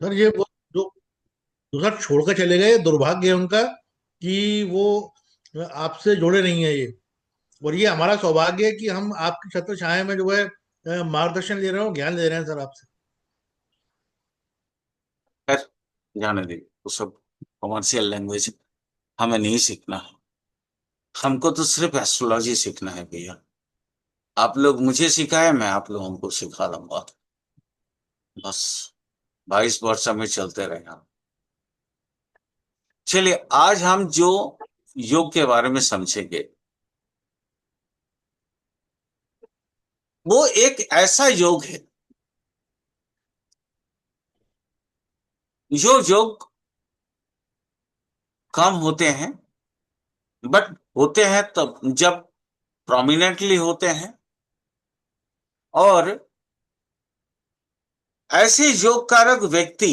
Sir ये वो जो दूसरा छोड़ कर चले गए, दुर्भाग्य है उनका कि वो आपसे जुड़े नहीं है ये। और ये हमारा सौभाग्य है कि हम आपकी छत्र छाया में जो है मार्गदर्शन ले रहे हो, ज्ञान ले रहे हैं सर आपसे। खैर, जाने दीजिए वो सब कॉमर्शियल लैंग्वेज, हमें नहीं सीखना है। हमको तो सिर्फ एस्ट्रोलॉजी सीखना है भैया। आप लोग मुझे सिखाए, मैं आप लोगों को सिखा दूंगा। बस 22 वर्ष में चलते रहेगा। चलिए, आज हम जो योग के बारे में समझेंगे, वो एक ऐसा योग है जो योग कम होते हैं, बट होते हैं तब जब प्रोमिनेंटली होते हैं। और ऐसे योग कारक व्यक्ति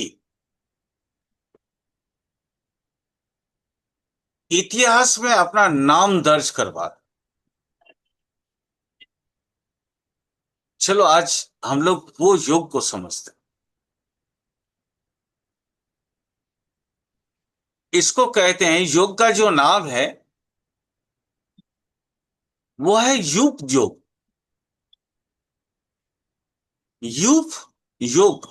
इतिहास में अपना नाम दर्ज करवा। चलो आज हम लोग वो योग को समझते हैं। इसको कहते हैं, योग का जो नाम है वो है यूप योग। यूप योग।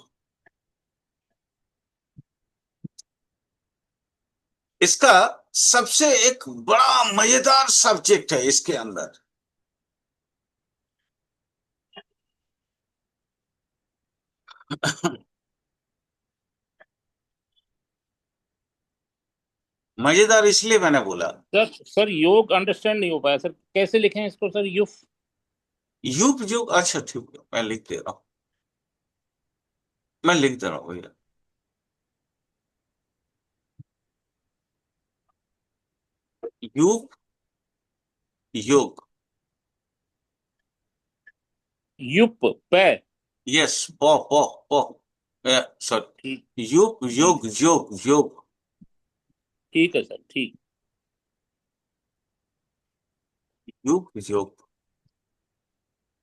इसका सबसे एक बड़ा मजेदार सब्जेक्ट है इसके अंदर। मजेदार इसलिए मैंने बोला, सर सर योग अंडरस्टैंड नहीं हो पाया सर, कैसे लिखें इसको सर? युफ। यूप योग। अच्छा ठीक है, मैं लिख दे रहा हूं। मैं लिख दे रहा हूं भैया। यूप योग। युप पै। यस, पो पो पो। ठीक। सॉरी, यूप ठीक। योग योग योग। ठीक है सर, ठीक। यूप योग।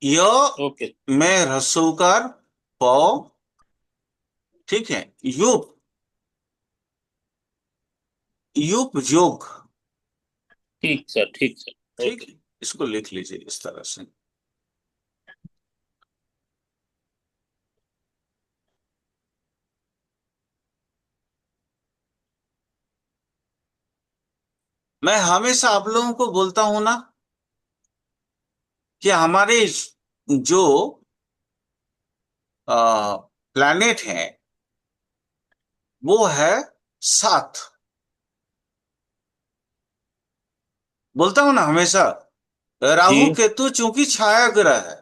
य ओके। में रसोकार, पौ। ठीक है। यूप यूप योग। ठीक सर, ठीक सर, ठीक ओके। है, इसको लिख लीजिए इस तरह से। मैं हमेशा आप लोगों को बोलता हूं ना कि हमारे जो प्लैनेट हैं वो है 7। बोलता हूं ना हमेशा। जी। राहु केतु चूंकि छाया ग्रह है,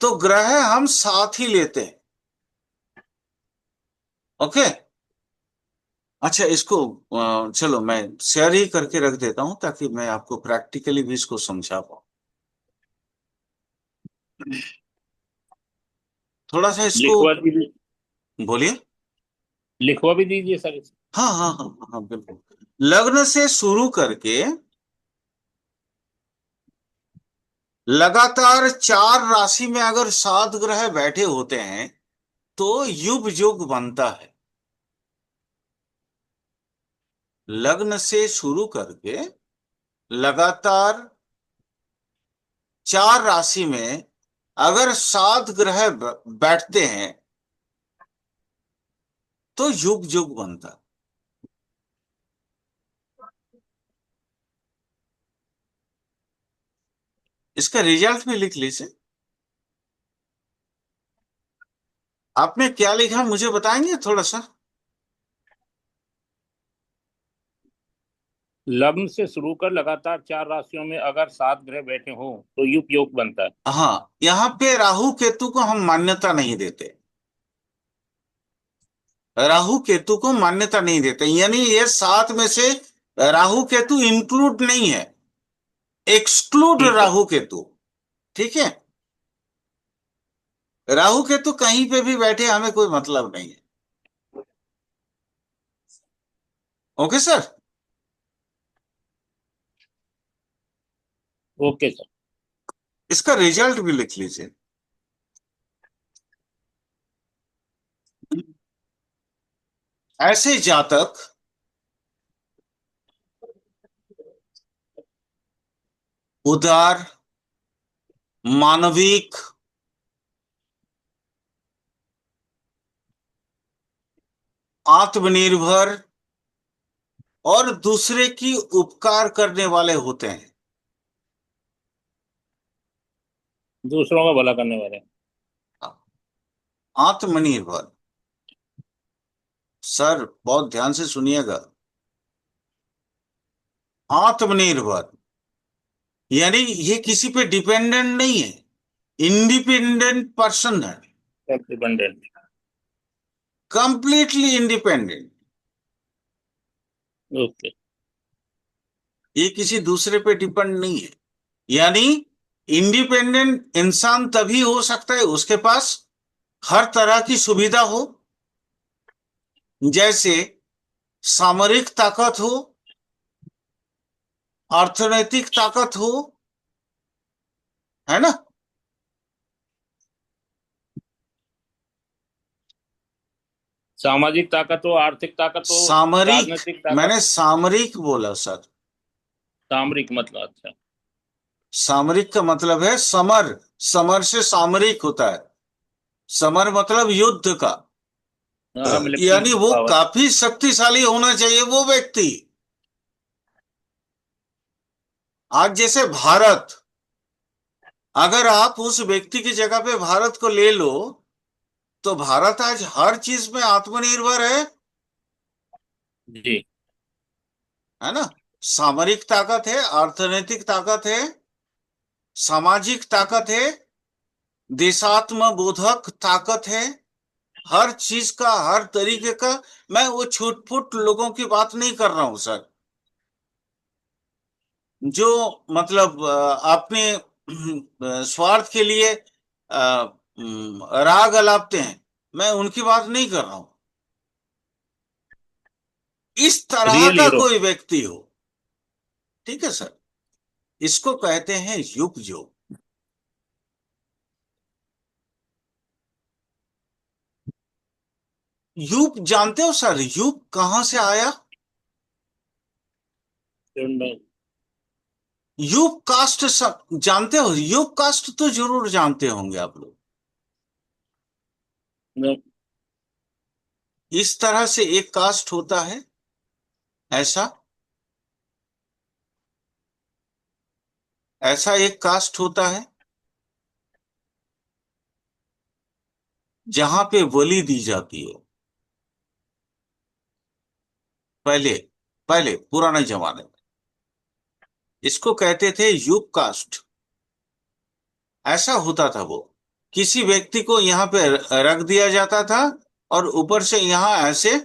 तो ग्रह हम साथ ही लेते हैं। ओके। अच्छा, इसको चलो मैं शेयर ही करके रख देता हूं ताकि मैं आपको प्रैक्टिकली भी इसको समझा पाऊं। थोड़ा सा इसको लिखवा दीजिए। बोलिए। लिखवा भी दीजिए सर इसे। हाँ हाँ हाँ हाँ, बिल्कुल। लग्न से शुरू करके लगातार 4 राशि में अगर 7 ग्रह बैठे होते हैं तो युग युग बनता है। लग्न से शुरू करके लगातार 4 राशि में अगर 7 ग्रह बैठते हैं तो युग युग बनता है। इसका रिजल्ट भी लिख लीजिए। आपने क्या लिखा मुझे बताएंगे थोड़ा सा? लग्न से शुरू कर लगातार 4 राशियों में अगर 7 ग्रह बैठे हो तो युप योग बनता है। हाँ, यहाँ पे राहु केतु को हम मान्यता नहीं देते। राहु केतु को मान्यता नहीं देते, यानी ये 7 में से राहु केतु इंक्लूड नहीं है, एक्सक्लूड ठीक है। राहु केतु। ठीक है। राहु केतु कहीं पे भी बैठे हमें कोई मतलब नहीं है। Okay sir. Okay sir. इसका रिजल्ट भी लिख लीजिए। ऐसे जातक उदार, मानविक, आत्मनिर्भर और दूसरे की उपकार करने वाले होते हैं। दूसरों का भला करने वाले। आत्मनिर्भर, सर बहुत ध्यान से सुनिएगा। आत्मनिर्भर यानी ये किसी पे डिपेंडेंट नहीं है, इंडिपेंडेंट पर्सन है, self dependent. Completely independent. Okay. ये किसी दूसरे पे डिपेंड नहीं है। यानी इंडिपेंडेंट इंसान तभी हो सकता है उसके पास हर तरह की सुविधा हो, जैसे सामरिक ताकत हो, अर्थनैतिक ताकत हो, है ना। सामाजिक ताकत हो, आर्थिक ताकत हो, सामरिक, राजनीतिक ताकत मैंने हो। सामरिक बोला सर। सामरिक मतलब, अच्छा। सामरिक का मतलब है समर, समर से सामरिक होता है। समर मतलब युद्ध का, हाँ, मिलिट्री यानी वो पावर। काफी शक्तिशाली होना चाहिए वो व्यक्ति। आज जैसे भारत, अगर आप उस व्यक्ति की जगह पे भारत को ले लो, तो भारत आज हर चीज में आत्मनिर्भर जी। है ना। सामरिक ताकत है, अर्थनैतिक ताकत है, सामाजिक ताकत है, देशात्म बोधक ताकत है, हर चीज का, हर तरीके का। मैं वो छूट-फूट लोगों की बात नहीं कर रहा हूं सर, जो मतलब अपने स्वार्थ के लिए राग अलापते हैं, मैं उनकी बात नहीं कर रहा हूं। इस तरह रियल का हीरो। कोई व्यक्ति हो, ठीक है सर, इसको कहते हैं युग योग। युग जानते हो सर, युग कहां से आया? युग कास्ट जानते हो? युग कास्ट तो जरूर जानते होंगे आप लोग। इस तरह से एक कास्ट होता है, ऐसा ऐसा एक कास्ट होता है जहां पे बलि दी जाती है। पहले पहले पुराने जमाने में इसको कहते थे युग कास्ट। ऐसा होता था, वो किसी व्यक्ति को यहाँ पे रख दिया जाता था और ऊपर से यहाँ ऐसे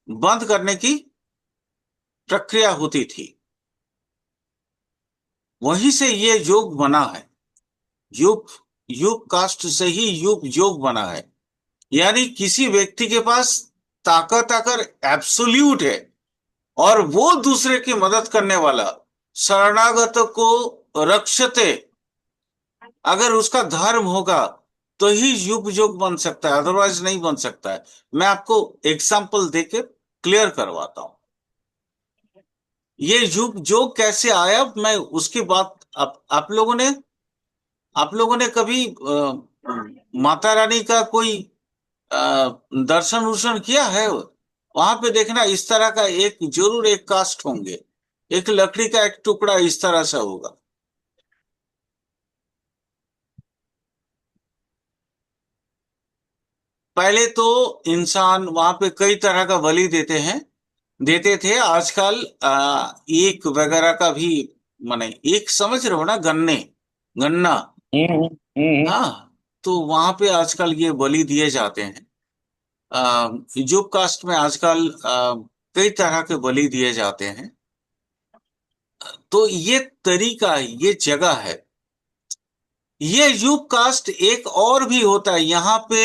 बंद करने की प्रक्रिया होती थी। वहीं से ये योग बना है। युग, युग कास्ट से ही युग योग बना है। यानी किसी व्यक्ति के पास ताकत अगर एब्सोल्यूट है और वो दूसरे की मदद करने वाला, शरणागत को रक्षते, अगर उसका धर्म होगा तो ही युग योग बन सकता है, अदरवाइज नहीं बन सकता है। मैं आपको एग्जाम्पल देके क्लियर करवाता हूं ये युग योग कैसे आया। मैं उसकी बात, आप लोगों ने कभी माता रानी का कोई दर्शन वर्शन किया है? वहां पे देखना इस तरह का एक जरूर एक कास्ट होंगे, एक लकड़ी का एक टुकड़ा इस तरह से होगा। पहले तो इंसान वहां पे कई तरह का बलि देते थे। आजकल एक वगैरह का भी, माने एक समझ रहे हो ना, गन्ना। हम्म। हाँ, तो वहां पे आजकल ये बलि दिए जाते हैं। जो कास्ट में आजकल कई तरह के बलि दिए जाते हैं। तो ये तरीका, ये जगह है। ये युग कास्ट एक और भी होता है यहाँ पे।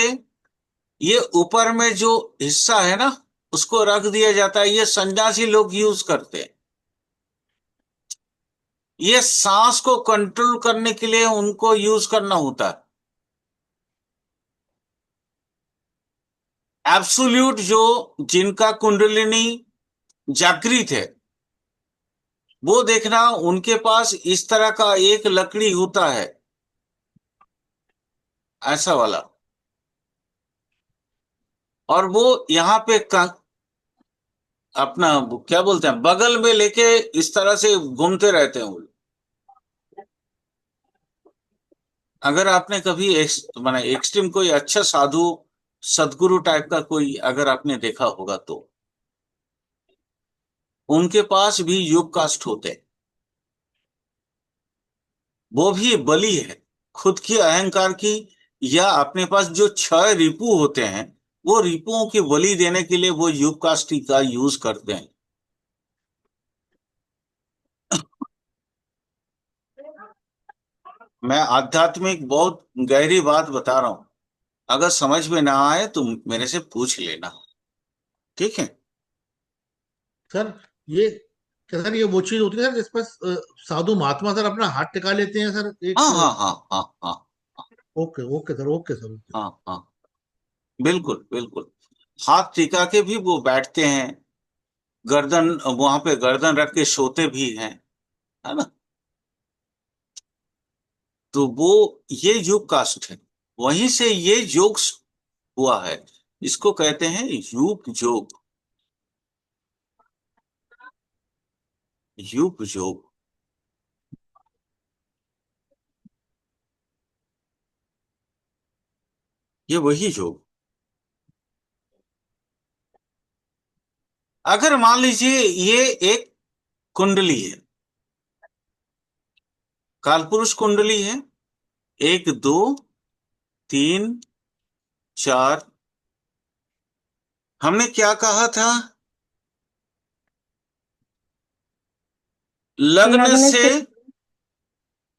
ये ऊपर में जो हिस्सा है ना, उसको रख दिया जाता है, ये सन्यासी लोग यूज करते हैं। ये सांस को कंट्रोल करने के लिए उनको यूज करना होता है। एब्सोल्यूट जो जिनका कुंडलिनी जागृत है, वो देखना उनके पास इस तरह का एक लकड़ी होता है, ऐसा वाला, और वो यहाँ पे अपना क्या बोलते हैं, बगल में लेके इस तरह से घूमते रहते हैं वो। अगर आपने कभी माने एक्सट्रीम कोई अच्छा साधु सदगुरु टाइप का कोई अगर आपने देखा होगा तो उनके पास भी योग कास्ट होते हैं। वो भी बलि है खुद की अहंकार की, या अपने पास जो 6 रिपु होते हैं, वो रिपुओं की बलि देने के लिए वो योग कास्ट का यूज करते हैं। मैं आध्यात्मिक बहुत गहरी बात बता रहा हूं, अगर समझ में ना आए तो मेरे से पूछ लेना, ठीक है। सर ये क्या सर, ये वो चीज होती है सर जिस पर साधु महात्मा सर अपना हाथ टिका लेते हैं सर, हाँ एक हाँ हाँ हाँ हाँ okay okay sir, okay sir, okay. हाँ हाँ, बिल्कुल बिल्कुल। हाथ टिका के भी वो बैठते हैं, गर्दन वहां पे गर्दन रख के सोते भी हैं, है ना। तो वो ये योग कास्ट है, वहीं से ये योग हुआ है। इसको कहते हैं यूप जोग, यूप जोग, ये वही योग। अगर मान लीजिए ये एक कुंडली है, कालपुरुष कुंडली है, 1 2 3 4, हमने क्या कहा था, लग्न लग्न से से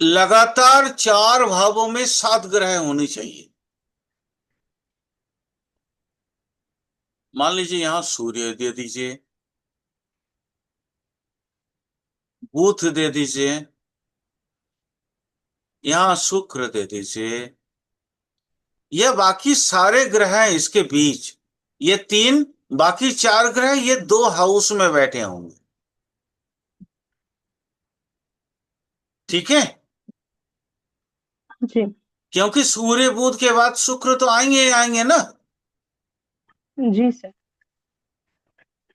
लगातार 4 भावों में 7 ग्रह होने चाहिए। मान लीजिए यहां सूर्य दे दीजिए, बुध दे दीजिए, यहां शुक्र दे दीजिए, ये बाकी सारे ग्रह हैं इसके बीच, ये 3, बाकी 4 ग्रह ये 2 हाउस में बैठे होंगे, ठीक है। जी क्योंकि सूर्य बुध के बाद शुक्र तो आएंगे ही आएंगे ना। जी सर।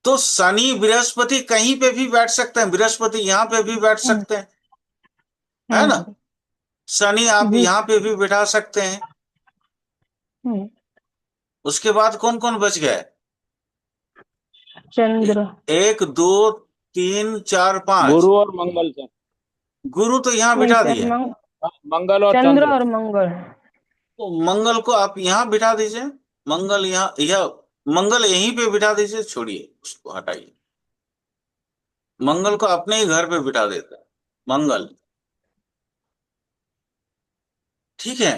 तो शनि बृहस्पति कहीं पे भी बैठ सकते हैं, बृहस्पति यहां पे भी बैठ हम्म सकते हैं, है ना। हम्म, शनि आप जी यहां पे भी बिठा सकते हैं। हम्म, उसके बाद कौन कौन बच गए, चंद्र 1 2 3 4 5, गुरु और मंगल सर। गुरु तो यहां नहीं बिठा सर, दिया। मंगल और चंद्र चंद्र। और मंगल। तो मंगल को आप यहां बिठा दीजिए, मंगल यहाँ, यह मंगल यहीं पे बिठा दीजिए, छोड़िए उसको हटाइए, मंगल को अपने ही घर पे बिठा देता है मंगल, ठीक है।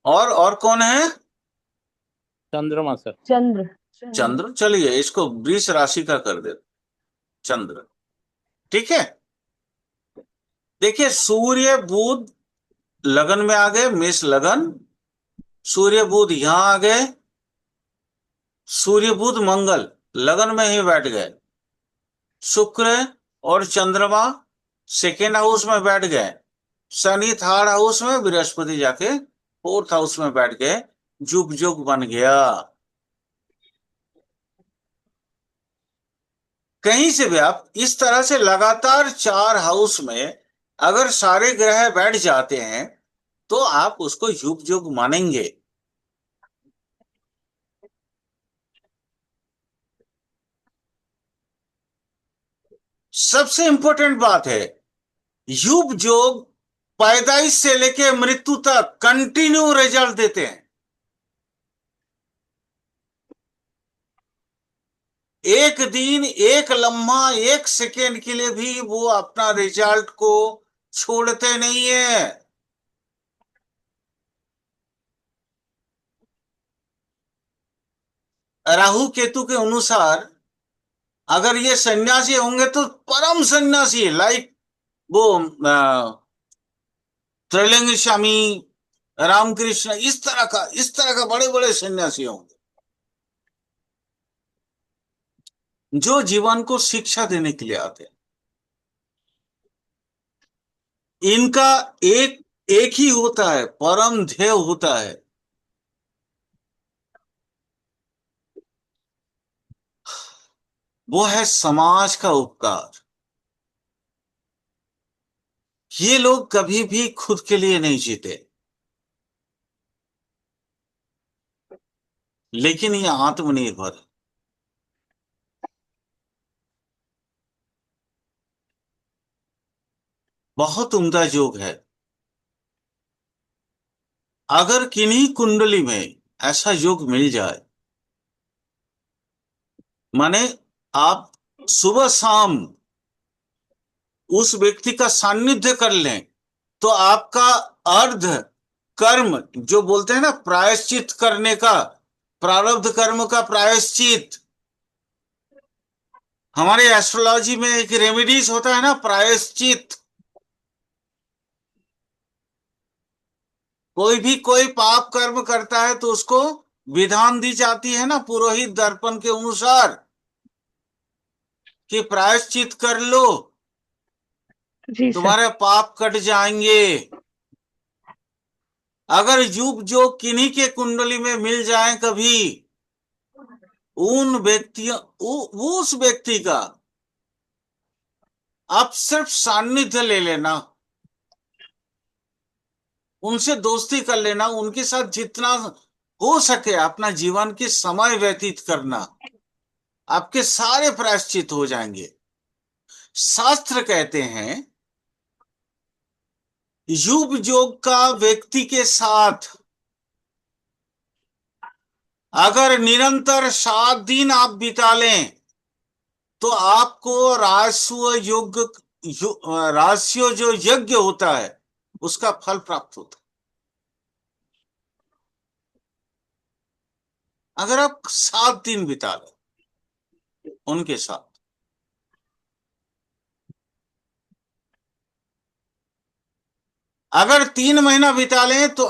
और कौन है, चंद्रमा सर। चंद्र चंद्र। चंद्र, चलिए इसको वृष राशि का कर देते, चंद्र, ठीक है। देखिए सूर्य बुध लगन में आ गए, मेष लगन, सूर्य बुध यहां आ गए, सूर्य बुध मंगल लगन में ही बैठ गए, शुक्र और चंद्रमा सेकेंड हाउस में बैठ गए, शनि थर्ड हाउस में, बृहस्पति जाके 4th हाउस में बैठ गए, जुग जुग बन गया। कहीं से भी आप इस तरह से लगातार 4 हाउस में अगर सारे ग्रह बैठ जाते हैं तो आप उसको युग युग मानेंगे। सबसे इंपॉर्टेंट बात है, युग जोग पैदाइश से लेके मृत्यु तक कंटिन्यू रिजल्ट देते हैं। एक दिन, एक लम्हा, एक सेकेंड के लिए भी वो अपना रिजल्ट को छोड़ते नहीं है। राहु केतु के अनुसार अगर ये सन्यासी होंगे तो परम सन्यासी, लाइक वो त्रैलिंग स्वामी, रामकृष्ण, इस तरह का बड़े बड़े सन्यासी होंगे। जो जीवन को शिक्षा देने के लिए आते हैं। इनका एक एक ही होता है, परम ध्येय होता है, वो है समाज का उपकार। ये लोग कभी भी खुद के लिए नहीं जीते, लेकिन ये आत्मनिर्भर है। बहुत उम्दा योग है। अगर किन्हीं कुंडली में ऐसा योग मिल जाए, माने आप सुबह शाम उस व्यक्ति का सानिध्य कर लें, तो आपका अर्ध कर्म, जो बोलते हैं ना प्रायश्चित करने का, प्रारब्ध कर्म का प्रायश्चित, हमारे एस्ट्रोलॉजी में एक रेमेडीज होता है ना प्रायश्चित। कोई भी कोई पाप कर्म करता है तो उसको विधान दी जाती है ना पुरोहित दर्पण के अनुसार, कि प्रायश्चित कर लो, जी सर। तुम्हारे पाप कट जाएंगे। अगर युग जो किन्हीं के कुंडली में मिल जाए कभी, उन व्यक्तियों उस व्यक्ति का आप सिर्फ सान्निध्य ले लेना, उनसे दोस्ती कर लेना, उनके साथ जितना हो सके अपना जीवन के समय व्यतीत करना, आपके सारे प्रायश्चित हो जाएंगे। शास्त्र कहते हैं युग योग का व्यक्ति के साथ अगर निरंतर 7 दिन आप बिता लें, तो आपको राजस्व जो यज्ञ होता है उसका फल प्राप्त होता है। अगर आप 7 दिन बिता लें उनके साथ, अगर 3 महीना बिता लें, तो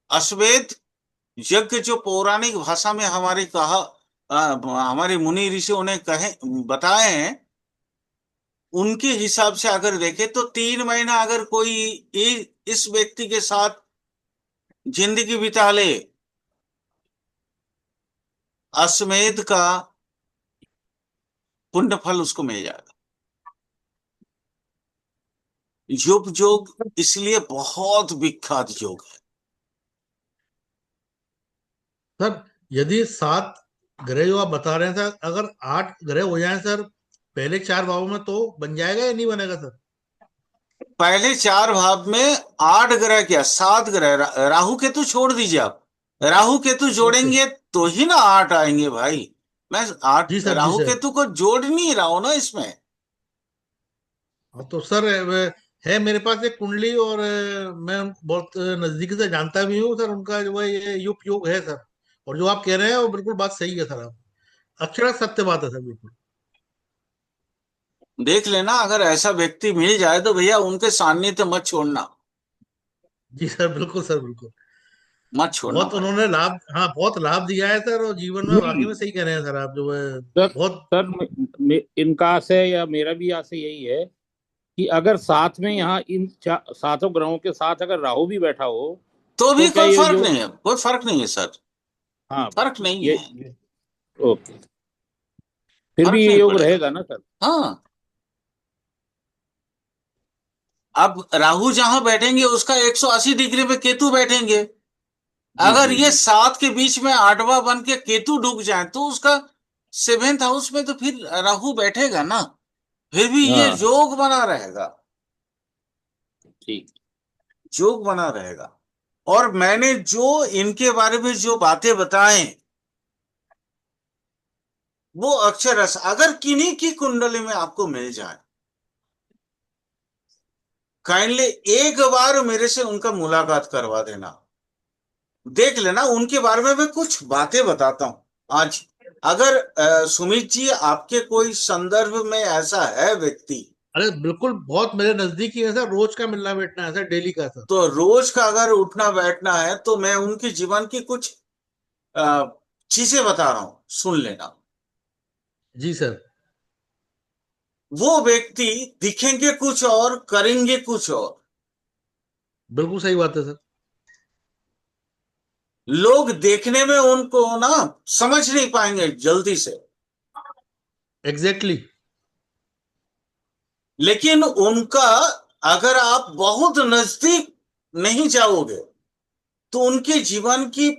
अश्वमेध यज्ञ जो पौराणिक भाषा में हमारी हमारे मुनि ऋषियों ने बताए हैं, उनके हिसाब से अगर देखें तो 3 महीना अगर कोई इस व्यक्ति के साथ जिंदगी बिता ले, अश्वमेध का पुण्य फल उसको मिल जाएगा। योग योग इसलिए बहुत विख्यात योग है। सर यदि 7 ग्रह जो आप बता रहे हैं सर, अगर 8 ग्रह हो जाएं सर पहले 4 भावों में, तो बन जाएगा या नहीं बनेगा सर? पहले 4 भाव में 8 ग्रह क्या, 7 ग्रह, राहु केतु छोड़ दीजिए आप, राहु केतु ओके। जोड़ेंगे तो ही ना 8 आएंगे भाई। मैं जी 8 सर, जी राहु सर। केतु को जोड़ नहीं रहा हूं ना इसमें। हाँ, तो सर है मेरे पास एक कुंडली, और मैं बहुत नजदीकी से जानता भी हूँ सर, उनका जो है ये युग योग है सर। और जो आप कह रहे हैं वो बिल्कुल बात सही है सर, आप अक्षर सत्य बात है सर, बिल्कुल। देख लेना, अगर ऐसा व्यक्ति मिल जाए तो भैया उनके सान्निध्य मत छोड़ना, जी सर, बिल्कुल सर, बिल्कुल। मत छोड़ना बहुत भाई। उन्होंने लाभ, हाँ बहुत लाभ दिया है सर, और जीवन में वाकई में हम्म। सही कह रहे हैं सर आप, जो है सर बहुत। सर इनका आशय या मेरा भी आशय यही है कि अगर साथ में यहाँ सातों ग्रहों के साथ अगर राहु भी बैठा हो, तो भी तो क्या कोई ये फर्क योग। नहीं है, कोई फर्क नहीं है सर, हाँ। फर्क नहीं ये है, ओके। फिर भी फर्क ये नहीं योग पड़ेगा। रहेगा ना सर? हाँ, अब राहु जहां बैठेंगे उसका 180 डिग्री पे केतु बैठेंगे। जी अगर जी ये जी। 7 के बीच में 8वां बन के केतु डूब जाए, तो उसका 7th हाउस में तो फिर राहु बैठेगा ना, फिर भी ये हाँ हाँ। योग बना रहेगा, ठीक। योग बना रहेगा। और मैंने जो इनके बारे में जो बातें बताएं, वो अक्षरश अगर किन्हीं की कुंडली में आपको मिल जाए, काइंडली एक बार मेरे से उनका मुलाकात करवा देना, देख लेना। उनके बारे में मैं कुछ बातें बताता हूं आज। अगर सुमित जी आपके कोई संदर्भ में ऐसा है व्यक्ति, अरे बिल्कुल, बहुत मेरे नजदीकी है सर, रोज का मिलना बैठना है सर, डेली का सर। तो रोज का अगर उठना बैठना है, तो मैं उनके जीवन की कुछ चीजें बता रहा हूं, सुन लेना। जी सर। वो व्यक्ति दिखेंगे कुछ और, करेंगे कुछ और। बिल्कुल सही बात है सर। लोग देखने में उनको ना समझ नहीं पाएंगे जल्दी से, एग्जैक्टली। लेकिन उनका, अगर आप बहुत नजदीक नहीं जाओगे तो उनके जीवन की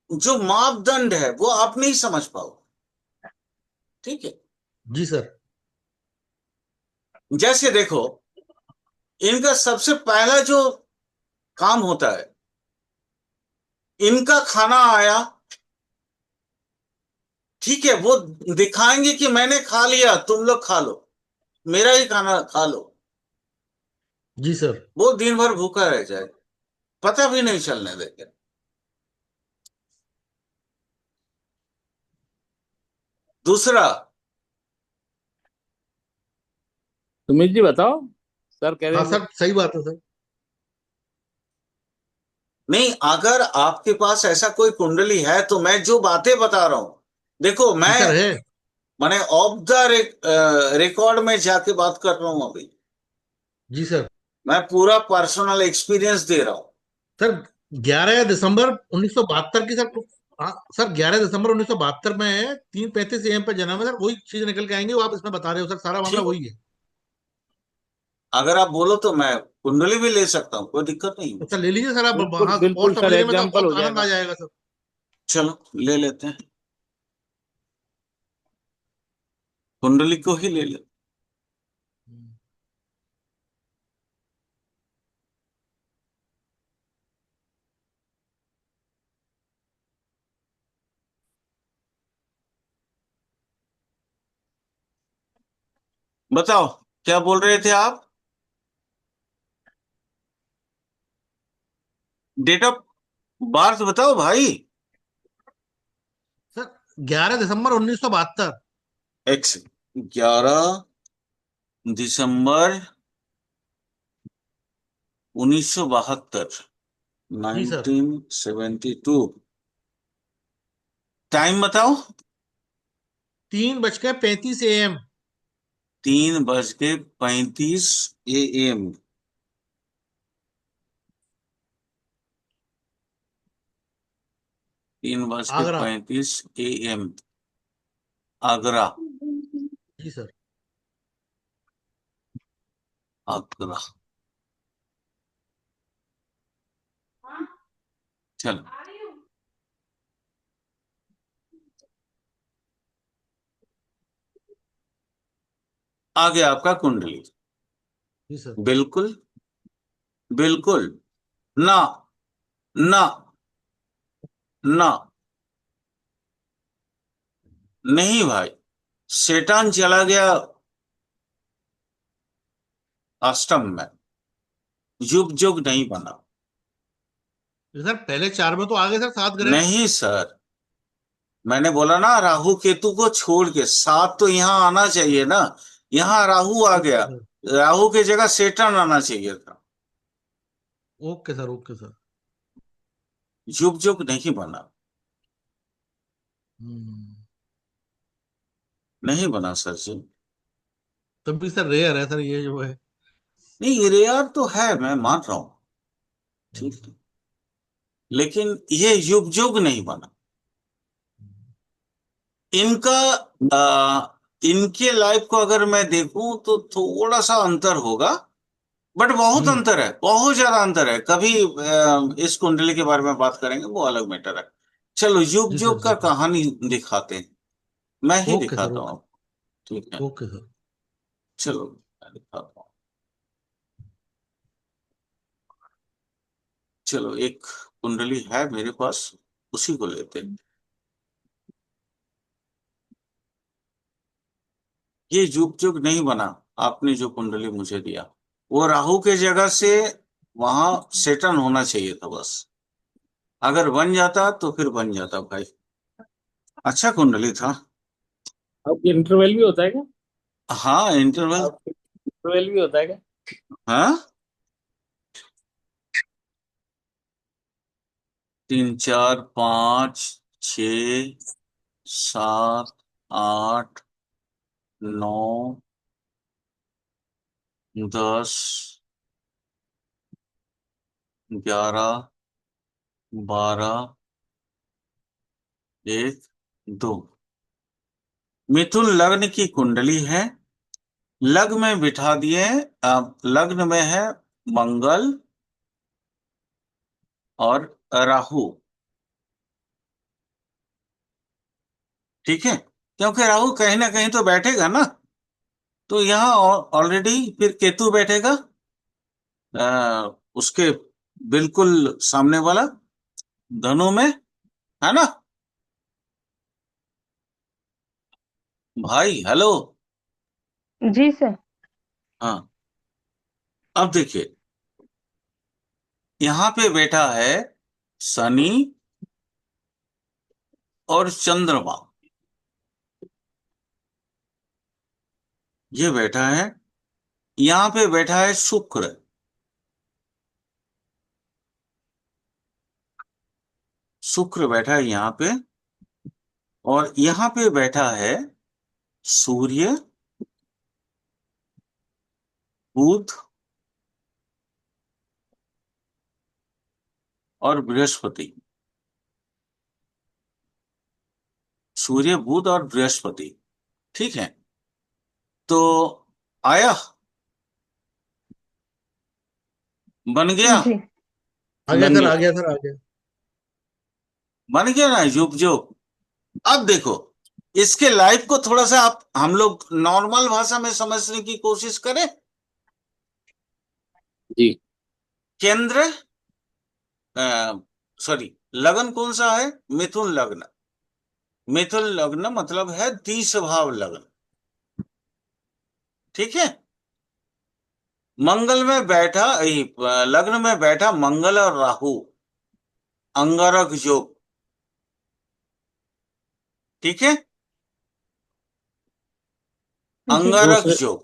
जो मापदंड है वो आप नहीं समझ पाओगे। ठीक है। जी सर। जैसे देखो, इनका सबसे पहला जो काम होता है, इनका खाना आया, ठीक है, वो दिखाएंगे कि मैंने खा लिया, तुम लोग खा लो, मेरा ही खाना खा लो। जी सर। वो दिन भर भूखा रह जाए, पता भी नहीं चलने देंगे। दूसरा, सुमित जी बताओ, सर कह रहे हाँ हैं सर, सही बात है सर। नहीं, अगर आपके पास ऐसा कोई कुंडली है तो मैं जो बातें बता रहा हूं, देखो जी मैं सर है। माने ऑफ द रिकॉर्ड में जाके बात कर रहा हूं अभी। जी सर। मैं पूरा पर्सनल एक्सपीरियंस दे रहा हूं। सर 11 दिसंबर 1972 की सर। हाँ सर, 11 दिसंबर 1972 में है, 3:35 AM पे जन्म है सर। वही चीज निकल के आएंगे, वो आप इसमें बता रहे हो सर, सारा मामला ठीक, वही है। अगर आप बोलो तो मैं कुंडली भी ले सकता हूँ, कोई दिक्कत नहीं तो मुझे। सर ले लीजिए सर, आप बिल्कुल हाँ बिल्कुल व्हाट्सअप सर, लेने में तो एग्जाम्पल हो बहुत आनंद आ जाएगा। जाएगा सर। चलो ले लेते हैं, कुंडली को ही ले ले। बताओ, क्या बोल रहे थे आप? डेट ऑफ बर्थ बताओ भाई। सर 11 दिसंबर 1972। एक्स 11 दिसंबर 1972, जी सर। 1972। टाइम बताओ। 3:35 AM। 3:35 AM। आगरा।3:35 AM। आगरा। जी सर। आगरा। चलो, आगे आपका कुंडली। जी सर। बिल्कुल, बिल्कुल ना, ना, ना, नहीं भाई, शैतान चला गया अष्टम में, युग युग नहीं बना। जी सर, पहले 4 में तो आ गए सर 7 ग्रह। नहीं सर, मैंने बोला ना, राहु केतु को छोड़ के सात तो यहाँ आना चाहिए ना। यहाँ राहु आ गया, ओके सर। राहु की जगह शैतान आना चाहिए था। Okay sir. Okay sir. युग युग नहीं बना, हम्म। नहीं बना सर जी। तब भी सर रेयर है सर ये जो है। नहीं, रेयर तो है, मैं मान रहा हूं, ठीक है, लेकिन ये युग युग नहीं बना। इनका इनके लाइफ को अगर मैं देखूं तो थोड़ा सा अंतर होगा, बट बहुत हम्म। अंतर है, बहुत ज्यादा अंतर है। कभी इस कुंडली के बारे में बात करेंगे, वो अलग मैटर है। चलो युग जी सर। युग का जी सर। कहानी दिखाते हैं, मैं ही ओके सर। दिखाता हूँ ओके। आपको। ठीक है, ओके सर। चलो मैं दिखाता हूँ। चलो, एक कुंडली है मेरे पास, उसी को लेते हैं। ये युग युग नहीं बना। आपने जो कुंडली मुझे दिया, वो राहु के जगह से वहां सेटन होना चाहिए था बस। अगर बन जाता तो फिर बन जाता भाई, अच्छा कुंडली था। अब इंटरवल भी होता है क्या? हाँ, इंटरवल। अब इंटरवल भी होता है क्या? हाँ, 3 4 5 6 7 8 9 10 11 12 1 2। मिथुन लग्न की कुंडली है। लग्न में बिठा दिए। लग्न में है मंगल और राहु। ठीक है, क्योंकि राहु कहीं ना कहीं तो बैठेगा ना, तो यहाँ ऑलरेडी फिर केतु बैठेगा उसके बिल्कुल सामने वाला धनु में, है ना भाई? हेलो। जी सर। हाँ, अब देखिए, यहाँ पे बैठा है शनि और चंद्रमा, ये बैठा है। यहाँ पे बैठा है शुक्र। शुक्र बैठा है यहाँ पे, और यहाँ पे बैठा है सूर्य, बुध और बृहस्पति। सूर्य, बुध और बृहस्पति। ठीक है, तो आया, बन गया। जी आ गया बन सर, गया। आ गया सर, आ गया। बन गया ना युग जो। अब देखो, इसके लाइफ को थोड़ा सा आप हम लोग नॉर्मल भाषा में समझने की कोशिश करें। जी। केंद्र, सॉरी, लगन कौन सा है? मिथुन लग्न। मिथुन लग्न मतलब है 30 भाव लग्न। ठीक है, मंगल में बैठा, लग्न में बैठा मंगल और राहु, अंगारक योग। ठीक है, जी अंगारक दूसरे योग।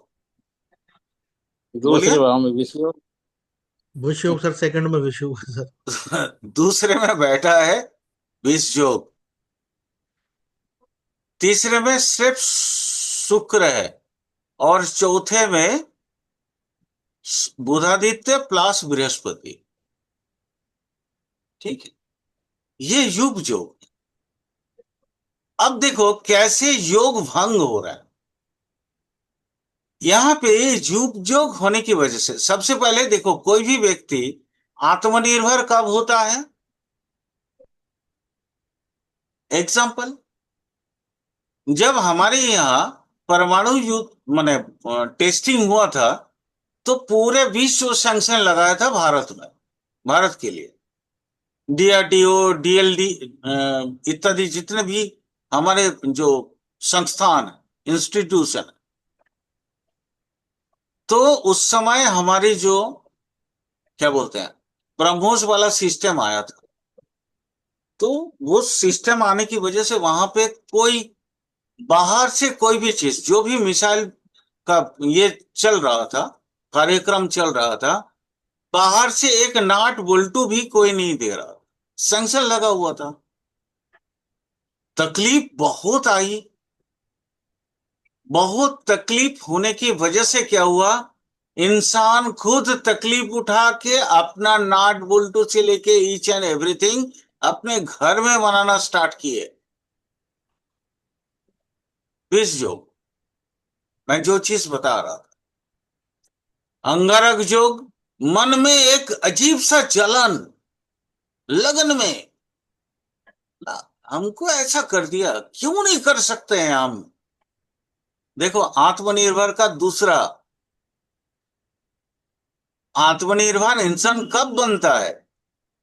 बोलिए। दूसरे भाव में विषय। विष योग सर, सेकंड में विष योग सर। दूसरे में बैठा है विष योग। तीसरे में सिर्फ शुक्र है, और चौथे में बुधादित्य प्लस बृहस्पति। ठीक है, ये युग योग। अब देखो कैसे योग भंग हो रहा है। यहाँ पे युग योग होने की वजह से सबसे पहले देखो, कोई भी व्यक्ति आत्मनिर्भर कब होता है? एग्जाम्पल, जब हमारे यहाँ परमाणु युद्ध माने टेस्टिंग हुआ था, तो पूरे विश्व सैंक्शन लगाया था भारत में, भारत के लिए। डीआरडीओ, डीएलडी इत्यादि जितने भी हमारे जो संस्थान, इंस्टीट्यूशन, तो उस समय हमारी जो क्या बोलते हैं, ब्रह्मोस वाला सिस्टम आया था। तो वो सिस्टम आने की वजह से वहां पे कोई बाहर से कोई भी चीज, जो भी मिसाइल का ये चल रहा था, कार्यक्रम चल रहा था, बाहर से एक नाट बुल्टू भी कोई नहीं दे रहा, सैंक्शन लगा हुआ था। तकलीफ बहुत आई। बहुत तकलीफ होने की वजह से क्या हुआ, इंसान खुद तकलीफ उठा के अपना नाट बुल्टू से लेके ईच एंड एवरीथिंग अपने घर में बनाना स्टार्ट किए। विष योग, मैं जो चीज बता रहा था, अंगारक योग, मन में एक अजीब सा जलन, लगन में हमको ऐसा कर दिया, क्यों नहीं कर सकते हैं हम? देखो, आत्मनिर्भर का दूसरा, आत्मनिर्भर इंसान कब बनता है?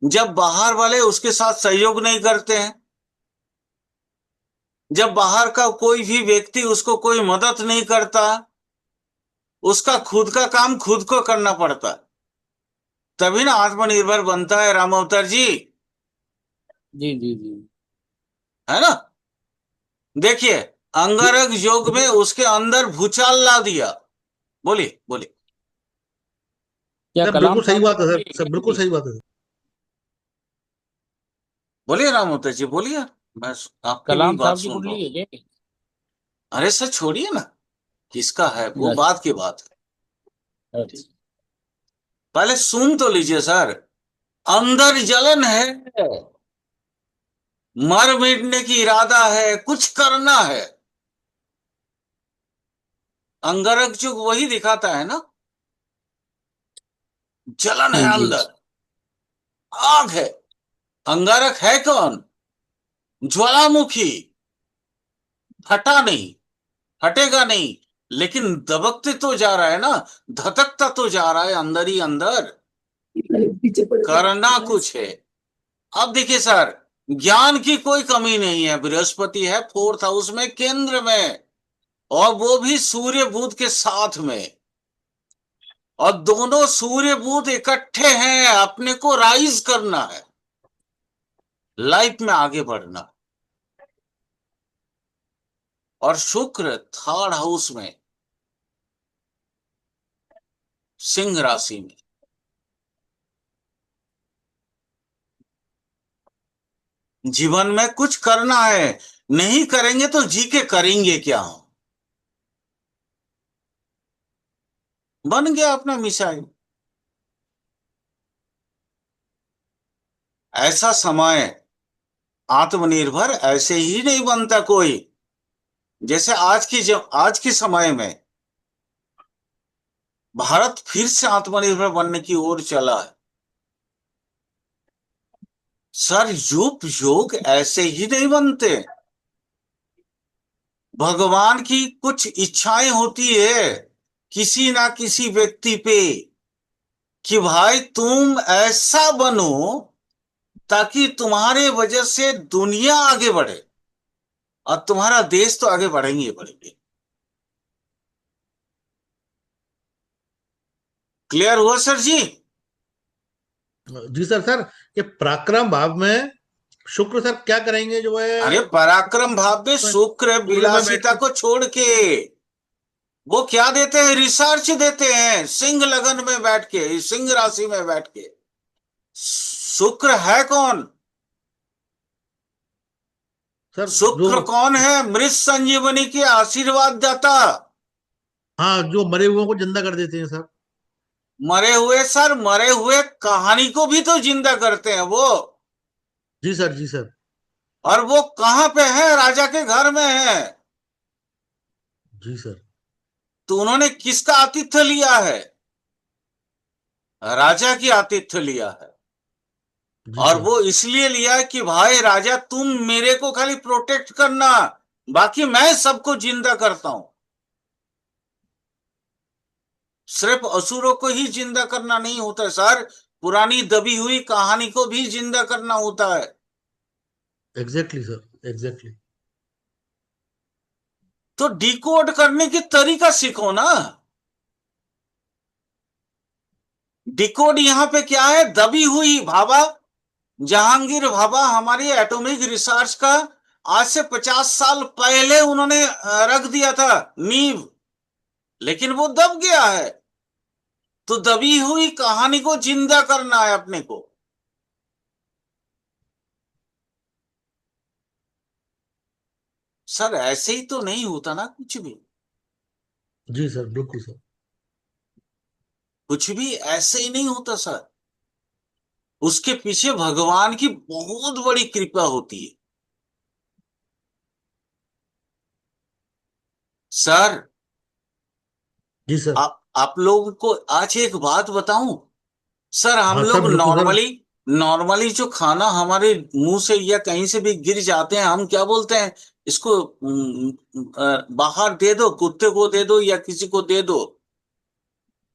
जब बाहर वाले उसके साथ सहयोग नहीं करते हैं, जब बाहर का कोई भी व्यक्ति उसको कोई मदद नहीं करता, उसका खुद का काम खुद को करना पड़ता है, तभी ना आत्मनिर्भर बनता है, राम अवतार जी। जी जी जी। है ना? देखिए, अंगारक योग में उसके अंदर भूचाल ला दिया। बोलिए बोलिए। क्या सर कलाम बिल्कुल सही साहब बात है ने सर, भी सर बिल्कुल की? सही बात है सर। बोलिए राम अवतार जी, बोलिए। बस आपकी भी कलाम बात साहब की सुन रहा कुंडली हूँ। है क्या? अरे सर छोड़िए ना, किसका है वो अच्छा। बात की बात है। अच्छा। ठीक। पहले सुन तो लीजिए सर। अंदर जलन है, मर मिटने की इरादा है, कुछ करना है। अंगारक चुग वही दिखाता है ना, जलन है जी। अंदर, आग है। अंगारक है कौन? ज्वालामुखी। हटा नहीं, हटेगा नहीं, लेकिन दबकते तो जा रहा है ना, धधकता तो जा रहा है अंदर ही अंदर। करना कुछ है। अब देखिए सर, ज्ञान की कोई कमी नहीं है। बृहस्पति है 4th हाउस में, केंद्र में, और वो भी सूर्य बुध के साथ में। और दोनों सूर्य बुध इकट्ठे हैं, अपने को राइज करना है, लाइफ में आगे बढ़ना। और शुक्र 3rd हाउस में, सिंह राशि में। जीवन में कुछ करना है, नहीं करेंगे तो जी के करेंगे क्या हम? बन गया अपना मिसाइल। ऐसा समय, आत्मनिर्भर ऐसे ही नहीं बनता कोई। जैसे आज के समय में भारत फिर से आत्मनिर्भर बनने की ओर चला है। सर योग ऐसे ही नहीं बनते। भगवान की कुछ इच्छाएं होती है किसी ना किसी व्यक्ति पे, कि भाई तुम ऐसा बनो ताकि तुम्हारे वजह से दुनिया आगे बढ़े, और तुम्हारा देश तो आगे बढ़ेंगे ही बढ़ेंगे। क्लियर हुआ सर जी? जी सर। सर ये पराक्रम भाव में शुक्र सर क्या करेंगे जो अरे है पराक्रम भाव में शुक्र सूर्य में बैठ विलासिता के? को छोड़ के वो क्या देते हैं? रिसर्च देते हैं, सिंह लगन में बैठ के, सिंह राशि में बैठ के। शुक्र है कौन? सर जो, शुक्र कौन है? मृत संजीवनी के आशीर्वाद दाता। हाँ, जो मरे हुओं को जिंदा कर देते हैं सर। मरे हुए सर, मरे हुए कहानी को भी तो जिंदा करते हैं वो। जी सर, जी सर। और वो कहां पे है? राजा के घर में है। जी सर। तो उन्होंने किसका आतिथ्य लिया है? राजा की आतिथ्य लिया है। जी और सर। वो इसलिए लिया है कि भाई राजा तुम मेरे को खाली प्रोटेक्ट करना, बाकी मैं सबको जिंदा करता हूं। सिर्फ असुरों को ही जिंदा करना नहीं होता है सर, पुरानी दबी हुई कहानी को भी जिंदा करना होता है। Exactly sir, exactly. तो डिकोड करने की तरीका सीखो ना। डिकोड यहां पे क्या है? दबी हुई भाभा। जहांगीर भाभा हमारी एटॉमिक रिसर्च का आज से 50 साल पहले उन्होंने रख दिया था नींव, लेकिन वो दब गया है। तो दबी हुई कहानी को जिंदा करना है अपने को। सर ऐसे ही तो नहीं होता ना कुछ भी। जी सर, बिल्कुल सर। कुछ भी ऐसे ही नहीं होता सर। उसके पीछे भगवान की बहुत बड़ी कृपा होती है सर। जी सर। आप लोगों को आज एक बात बताऊं सर, हम हाँ सर, लोग बिल्कुल सर। नॉर्मली नॉर्मली जो खाना हमारे मुंह से या कहीं से भी गिर जाते हैं, हम क्या बोलते हैं? इसको बाहर दे दो, कुत्ते को दे दो या किसी को दे दो।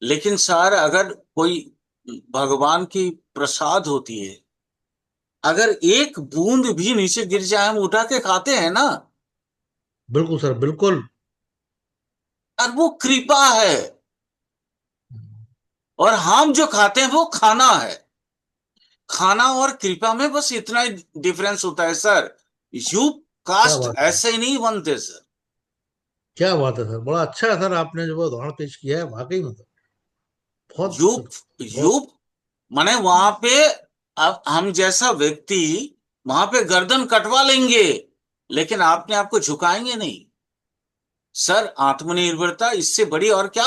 लेकिन सर अगर कोई भगवान की प्रसाद होती है, अगर एक बूंद भी नीचे गिर जाए हम उठा के खाते हैं ना, बिल्कुल सर, बिल्कुल। और वो कृपा है। और हम जो खाते हैं वो खाना है। खाना और कृपा में बस इतना ही डिफरेंस होता है सर। यू क्या कास्ट बात है, ऐसे ही नहीं बनते सर। क्या बात है सर, बड़ा अच्छा है सर, आपने जो है उदाहरण पेश किया है वाकई में सर। बहुत यू सर, यू बहुत। माने वहां पे अब हम जैसा व्यक्ति वहां पे गर्दन कटवा लेंगे, लेकिन आपने आपको झुकाएंगे नहीं। सर, आत्मनिर्भरता इससे बड़ी और क्या